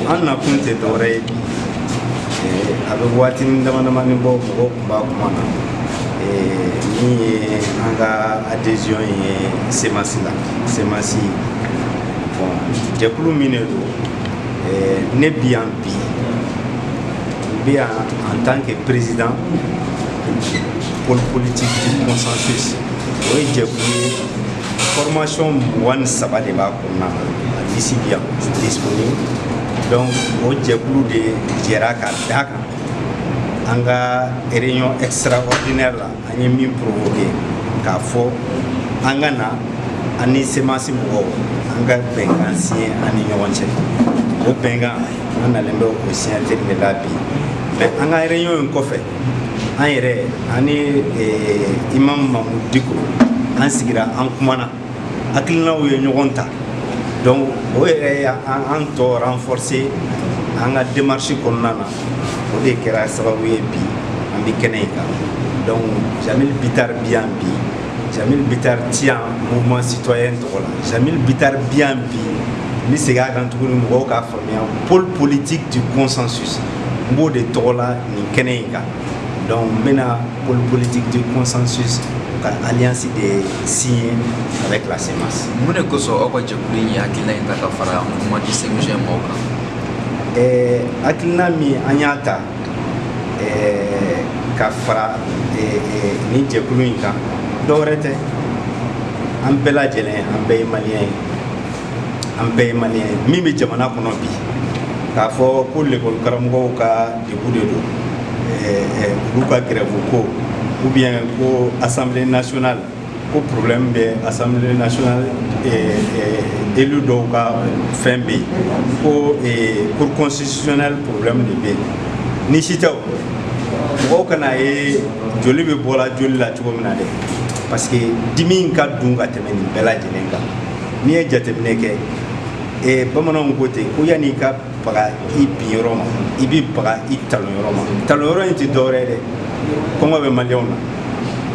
an nakun tɛ dɔwɛrɛ ye bi a bɛ waatinin damadamanin bɔ mɔgɔw tun b'a kuma na min ye an ka adhésion ye CEMAS la CEMAS bon jɛkulu min de don ne bi yan bi n bɛ yan en tant que président pôle politique du consensus o ye jɛkulu ye formation 23 de b'a kɔnɔna na d'ici bien disponible donc o jɛkulu de jɛra ka da kan an ka réunion extraordinaire la an ye min provoqué k'a fɔ an ka na ani CEMAS mɔgɔw an ka bɛnkan signé an ni ɲɔgɔn cɛ o bɛnkan an nalen bɛ o signature de la bi mais an ka réunion in kɔfɛ an yɛrɛ ani imam Mamudu Diko an sigira an kumana hakilinaw ye ɲɔgɔn ta donc o yɛrɛ y'an tɔ renforcer an ka démarche kɔnɔna na o de kɛra sababu ye bi an bɛ kɛnɛ in kan donc Jamil Bitar bi yan bi Jamil Bitar ti yan mouvement citoyen tɔgɔ la Jamil Bitar bi yan bi n bɛ segin a kan tuguni mɔgɔw k'a faamuya pôle politique du consensus n b'o de tɔgɔ la nin kɛnɛ in kan donc n bɛna pôle politique du consensus ka alliance de signé avec la CEMAS. Mun de kosɔn aw ka jɛkulu in ye hakilina in ta ka fara mouvement du 5 juin mɔgɔw kan? Hakilina min an y'a ta ka fara nin jɛkulu in kan dɔwɛrɛ tɛ an bɛɛ lajɛlen an bɛɛ ye maliyɛn ye an bɛɛ ye maliyɛn ye min bɛ jamana kɔnɔ bi k'a fɔ ko l'école karamɔgɔw ka degun de don olu ka grève ko ou bien ko assemblée nationale ko problème bɛ assemblée nationale élu dɔw ka fɛn bɛ yen ko cour constitutionnelle problème de bɛ yen ni si tɛ o mɔgɔw kana ye joli bɛ bɔra joli la cogo min na dɛ parce que dimi in ka dun ka tɛmɛ nin bɛɛ lajɛlen kan n'i ye jateminɛ kɛ bamananw ko ten ko yanni i ka baga i bin yɔrɔ ma i bɛ baga i talon yɔrɔ ma talon yɔrɔ in tɛ dɔwɛrɛ ye dɛ kɔngɔ bɛ maliyɛnw na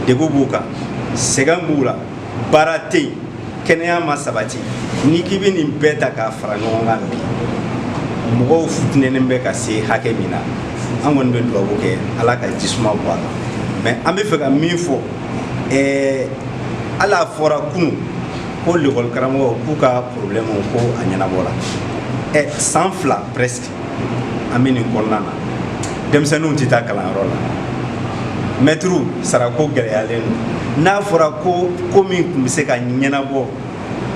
degun b'u kan sɛgɛn b'u la baara tɛ yen kɛnɛya ma sabati n'i k'i bɛ nin bɛɛ ta k'a fara ɲɔgɔn kan bi mɔgɔw futinɛnen bɛ ka se hakɛ min na an kɔni bɛ dugawu kɛ ala ka jisuma bɔ a la mais an bɛ fɛ ka min fɔ hali a fɔra kunun ko l'école karamɔgɔw k'u ka problème ko a ɲɛnabɔra san 2 presque an bɛ nin kɔnɔna na denmisɛnninw tɛ taa kalanyɔrɔ la maîtres sarako gɛlɛyalen don n'a fɔra ko min tun bɛ se ka ɲɛnabɔ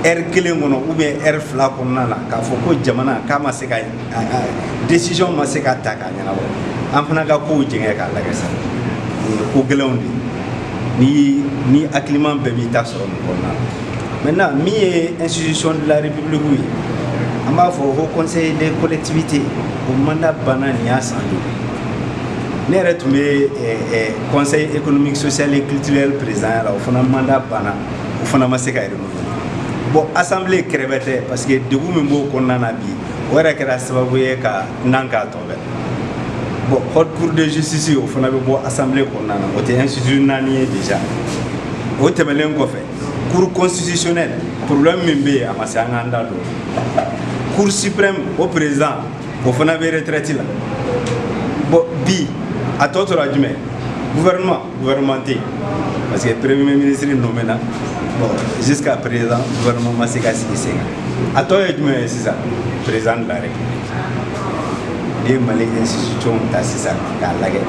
heure kelen kɔnɔ ou bien heure 2 kɔnɔna na k'a fɔ ko jamana k'a ma se ka décision ma se ka ta k'a ɲɛnabɔ an fana ka kow jɛngɛ k'a lajɛ sa ko gɛlɛnw de ni hakilima bɛɛ b'i ta sɔrɔ nin kɔnɔna na maintenant min ye institution de la république ye an b'a fɔ ko conseil des collectivités o mandat banna nin y'a san joli ne yɛrɛ tun bɛ conseil économique social et culturel président la o fana mandat banna o fana ma se ka renouveler bon assemblée kɛrɛfɛ tɛ parce que degun min b'o kɔnɔna na bi o yɛrɛ kɛra sababu ye ka nan k'a tɔ bɛɛ bon haute cour de justice o fana bɛ bɔ assemblée kɔnɔna na o tɛ institut naani ye déjà o tɛmɛnen kɔfɛ cour constitutionnelle problème min bɛ yen a ma se an k'an da don cour suprême o président o fana bɛ retraite la bon bi a tɔ tora jumɛn gouvernement tɛ yen parce que premier ministre nommé na bon jusqu'à présent gouvernement ma se ka sigi sen kan a tɔ ye jumɛn ye sisan président de la république ni ye Mali institution ta sisan k'a lajɛ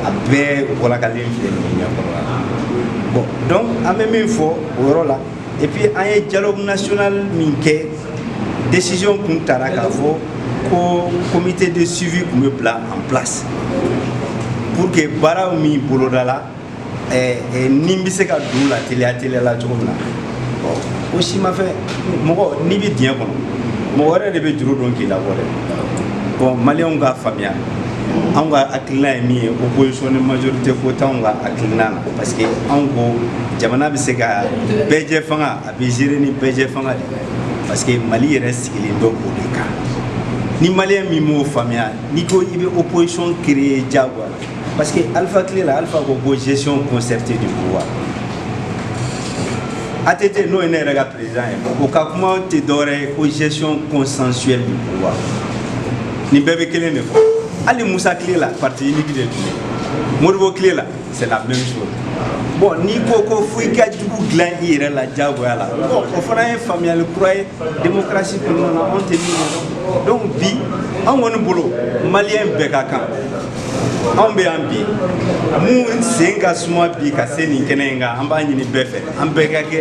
a bɛɛ walakalen filɛ nin ɲɛkɔrɔ la bon donc an bɛ min fɔ o yɔrɔ la et puis an ye dialogue national min kɛ décision kun taara k'a fɔ ko comité de suivi kun bɛ bila en place pour que baaraw min boloda la ni bɛ se ka don la teliya la cogo min na bon o si ma fɛ mɔgɔ n'i bɛ diɲɛ kɔnɔ mɔgɔ wɛrɛ de bɛ juru dɔn k'i labɔ dɛ bon maliyɛnw k'a faamuya anw ka hakilina ye min ye opposition ni majorité ko t'anw ka hakilina na parce que anw ko jamana bɛ se ka bɛɛ jɛ fanga a bɛ gérer ni bɛɛ jɛ fanga de parce que Mali yɛrɛ sigilen bɛ o de kan ni maliyɛn min m'o faamuya n'i ko i bɛ opposition créer diyagoya parce que Alpha Clé la Alpha ko gestion concertée du pouvoir ATT n'o ye ne yɛrɛ ka président ye o ka kuma tɛ dɔwɛrɛ ye ko gestion consensuelle du pouvoir ni bɛɛ bɛ kelen de fɔ hali Musa tile la parti unique de tun bɛ Modibo tile la c'est la même chose bon n'i ko fo i ka jugu dilan i yɛrɛ la diyagoya la bon o fana ye faamuyali kura ye démocratie kɔnɔna na anw tɛ min dɔn donc bi anw kɔni bolo maliyɛn bɛɛ ka kan anw bɛ yan bi mun sen ka suma bi ka se nin kɛnɛ in kan an b'a ɲini bɛɛ fɛ an bɛɛ ka kɛ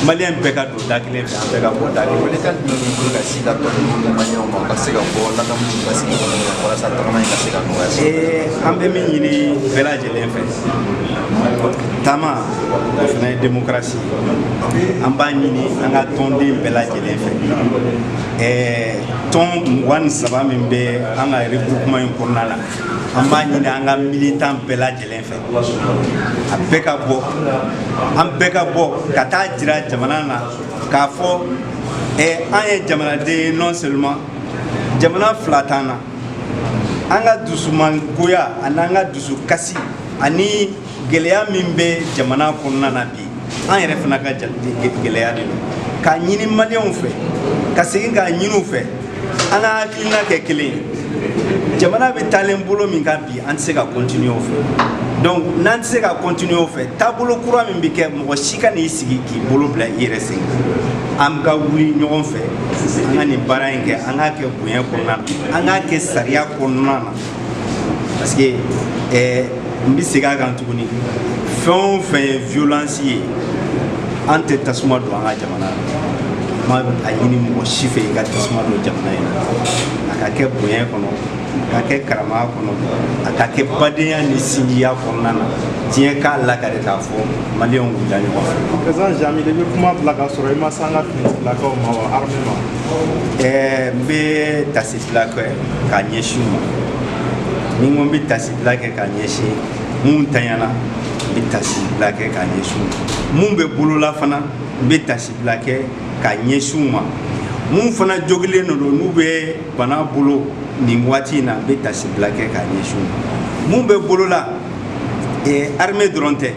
maliyɛn bɛɛ ka don da kelen fɛ an bɛɛ ka bɔ da kelen fɛ. kan jumɛn b'i bolo ka si ka tɔn di maliyɛnw ma ka se ka bɔ ladamu ni basigi kɔnɔna na walasa tagama in ka se ka nɔgɔya. an bɛ min ɲini bɛɛ lajɛlen fɛ taama o fana ye démocratie an b'a ɲini an ka tɔnden bɛɛ lajɛlen fɛ tɔn 23 min bɛ an ka regroupement in kɔnɔna la an b'a ɲini an ka militant bɛɛ lajɛlen fɛ a bɛɛ ka bɔ an bɛɛ ka bɔ ka taa jira jamana na k'a fɔ an ye jamanaden ye non seulement jamana fila t'an na an ka dusumangoya ani an ka dusukasi ani gɛlɛya min bɛ jamana kɔnɔna na bi an yɛrɛ fana ka gɛlɛya de don k'a ɲini maliyɛnw fɛ ka segin k'a ɲini u fɛ an ka hakilina kɛ kelen ye jamana bɛ taalen bolo min kan bi an tɛ se ka continuer o fɛ donc n'an tɛ se ka continuer o fɛ taabolo kura min bɛ kɛ mɔgɔ si ka n'i sigi k'i bolo bila i yɛrɛ sen kan an ka wuli ɲɔgɔn fɛ an ka nin baara in kɛ an k'a kɛ bonya kɔnɔna na an k'a kɛ sariya kɔnɔna na parce que n bɛ segin a kan tuguni fɛn o fɛn ye violence ye an tɛ tasuma don an ka jamana na a ɲini mɔgɔ si fɛ i ka tasuma don jamana in na a ka kɛ bonya kɔnɔ a ka kɛ karamaya kɔnɔ a ka kɛ badenya ni sinjiya kɔnɔna na diɲɛ k'a lakari k'a fɔ maliyɛnw wulila ɲɔgɔn fɛ. président Jami de bɛ kuma bila ka sɔrɔ i ma se an ka finitigilakaw ma wa armée ma. n bɛ tasibila kɛ k'a ɲɛsin u ma ni n ko n bɛ tasibila kɛ k'a ɲɛsin mun tanyana n bɛ tasibila kɛ k'a ɲɛsin u ma mun bɛ bolola fana n bɛ tasibila kɛ k'a ɲɛsin u ma mun fana jogilen don n'u bɛ bana bolo nin waati in na n bɛ tasibila kɛ k'a ɲɛsin u ma mun bɛ bolola armée dɔrɔn tɛ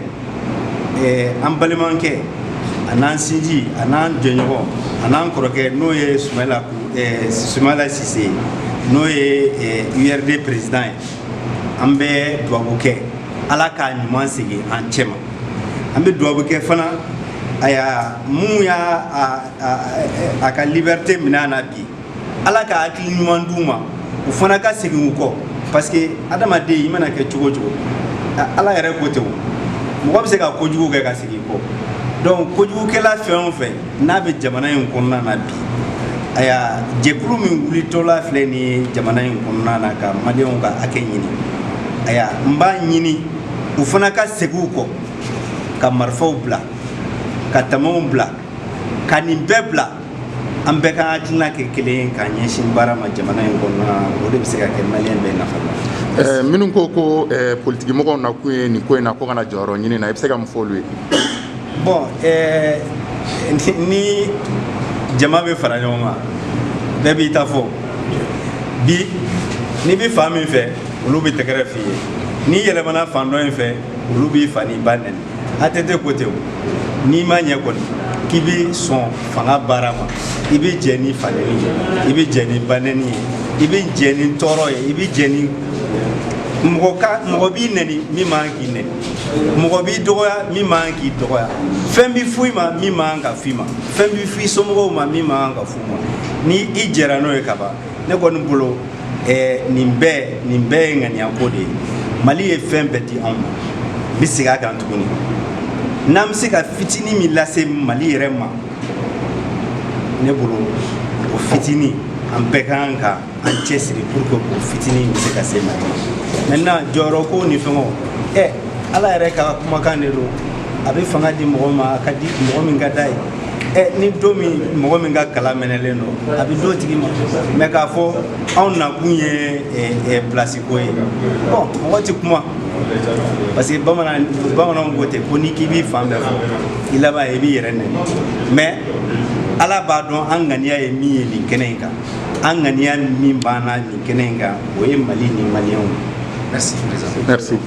an balimakɛ a n'an sinji a n'an jɛɲɔgɔn a n'an kɔrɔkɛ n'o ye Soumaïla Cissé n'o ye URD président ye an bɛ duwawu kɛ ala k'a ɲuman segin an cɛ ma an bɛ duwawu kɛ fana mun y'a a ka liberté minɛ a na bi ala ka hakili ɲuman d'u ma u fana ka segin u kɔ parce que adamaden i mana kɛ cogo cogo ala yɛrɛ ko tɛ o mɔgɔ bɛ se ka kojugu kɛ ka segin kɔ donc kojugukɛla fɛn o fɛn n'a bɛ jamana in kɔnɔna na bi jɛkulu min wulitɔla filɛ nin ye jamana in kɔnɔna na ka maliyɛnw ka hakɛ ɲini n b'a ɲini u fana ka segin u kɔ ka marifaw bila ka tamaw bila ka nin bɛɛ bila an bɛɛ ka hakilina kɛ kelen ye ka ɲɛsin baara ma jamana in kɔnɔna na o de bɛ se ka kɛ maliyɛn bɛɛ nafa la. minnu ko politikimɔgɔw nakun ye nin ko in na ko kana jɔyɔrɔ ɲini na i bɛ se ka mun fɔ olu ye. bon ni jama bɛ fara ɲɔgɔn kan bɛɛ b'i ta fɔ bi n'i bɛ fan min fɛ olu bɛ tɛgɛrɛ f'i ye n'i yɛlɛmana fan dɔ in fɛ olu b'i fa n'i ba nɛni ATT ko ten o n'i ma ɲɛ kɔni k'i bɛ sɔn fanga baara ma i bɛ jɛ ni fanɛni ye i bɛ jɛ ni ba nɛni ye i bɛ jɛ ni tɔɔrɔ ye i bɛ jɛ ni mɔgɔ b'i nɛni min man k'i nɛni mɔgɔ b'i dɔgɔya min man k'i dɔgɔya fɛn b'i f'i ma min man ka f'i ma fɛn b'i f'i somɔgɔw ma min man ka f'u ma ni i jɛra n'o ye ka ban ne kɔni bolo nin bɛɛ ye ŋaniyako de ye Mali ye fɛn bɛɛ di anw ma n bɛ segin a kan tuguni n'an bɛ se ka fitinin min lase Mali yɛrɛ ma ne bolo o fitinin an bɛɛ kan ka an cɛsiri pour que o fitinin bɛ se ka se Mali ma maintenant jɔyɔrɔ ko ni fɛngɛw ala yɛrɛ ka kumakan de don a bɛ fanga di mɔgɔ ma a ka di mɔgɔ min ka d'a ye ni don min mɔgɔ min ka kala mɛnɛlen don a bɛ d'o tigi ma mais k'a fɔ anw nakun ye place ko ye bon mɔgɔ tɛ kuma parce que bamananw ko ten ko n'i k'i b'i fan bɛɛ fɔ i laban i b'i yɛrɛ nɛni mais ala b'a dɔn an ŋaniya ye min ye nin kɛnɛ in kan an ŋaniya min b'an na nin kɛnɛ in kan o ye Mali ni maliyɛnw. Merci président. Merci.